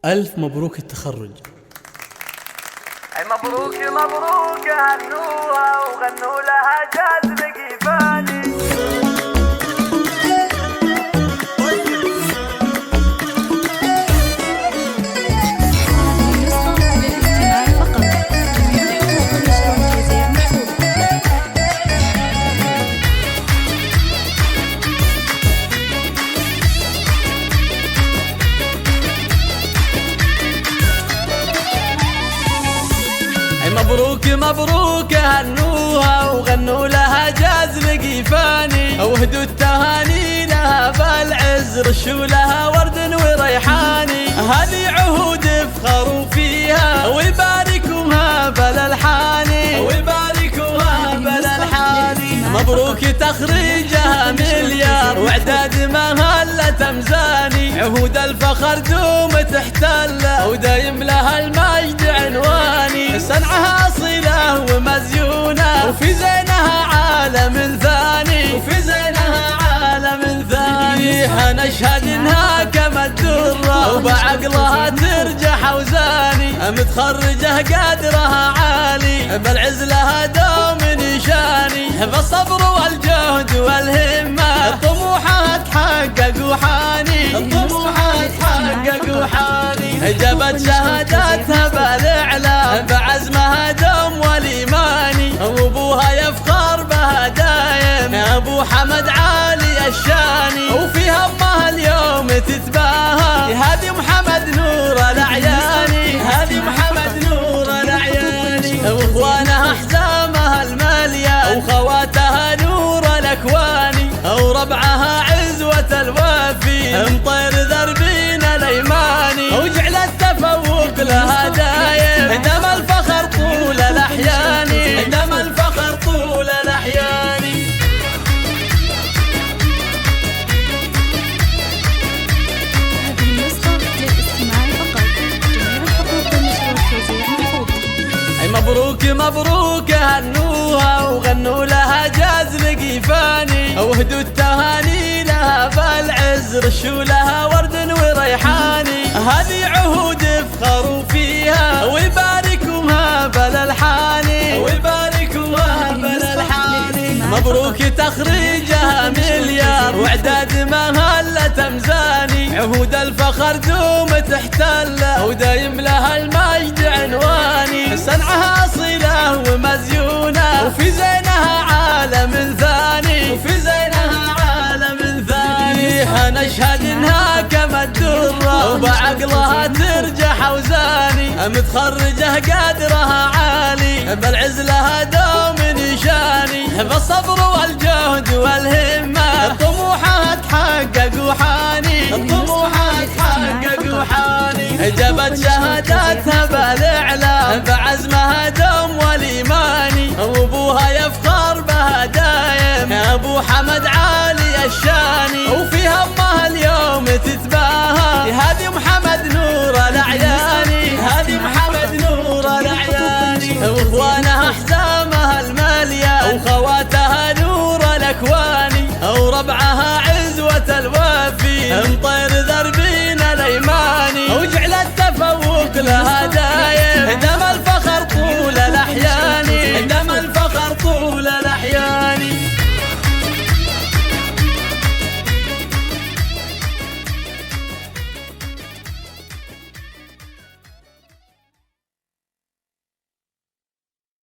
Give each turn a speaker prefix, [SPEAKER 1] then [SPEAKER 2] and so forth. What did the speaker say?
[SPEAKER 1] ألف مبروك التخرج.
[SPEAKER 2] أي مبروك مبروك هنوها وغنوا لها جاز بقيفاني. مبروك مبروك هنوها وغنوا لها جاز لقيفاني، وهدوا التهاني لها بالعز رشوا لها ورد وريحاني. هذه عهود افخروا فيها ويباركوها بالالحاني ويباركوها بالالحاني. مبروك تخريجها مليار واعداد مهلة مزاني، عهود الفخر دوم تحتله ودايم لها المجد عنواني. صنعها أصيلة ومزيونة وفي زينها عالم ثاني وفي زينها عالم ثاني. نشهد انها كما الدرة وبعقلها ترجح اوزاني، متخرجه قدرها عالي بالعز لها دوم نشاني. بالصبر والجهد والهمة طموحها تحقق وحاني طموحها تحقق وحاني. جابت شهاداتها بالاعلام بعزمها دوم والايماني، وابوها يفخر بها دايم ابو حمد عالي الشاني. وفي همها اليوم تتباهى هذه محمد نور الاعياني هذه محمد نور الاعياني. واخوانها حزامها الماليه وخواتها نور الاكواني، وربعها عزوه الوافي مطير ذربين الايماني. وجعل التفوق لها دايم دم الفخر طول الاحيان دم الفخر طول الاحيان.
[SPEAKER 3] هذه النسخة للاستماع فقط، جميع الحقوق والنشر والتوزيع مرفوضة.
[SPEAKER 2] أي مبروك مبروك هنوها وغنوا لها جاز لقيفاني، وهدوا التهاني لها بالعز رشوا لها ورد وريحاني. هذه عهود افخروا فيها ويباركوها بالالحاني ويباركوها بالالحاني. مبروك تخريجها مليار واعداد مهلة مزاني، عهود الفخر دوم تحتله ودايم لها المجد عنواني. صنعها أصيلة ومزيونة وفي زينها عالم ثاني وفي زينها عالم ثاني. نشهد انها كما الدرة وبعقلها ترجح اوزاني، متخرجه قدرها عالي بالعز لها دوم نشاني. بالصبر والجهد والهمة طموحها تحقق وحاني طموحها تحقق وحاني. جابت شهاداتها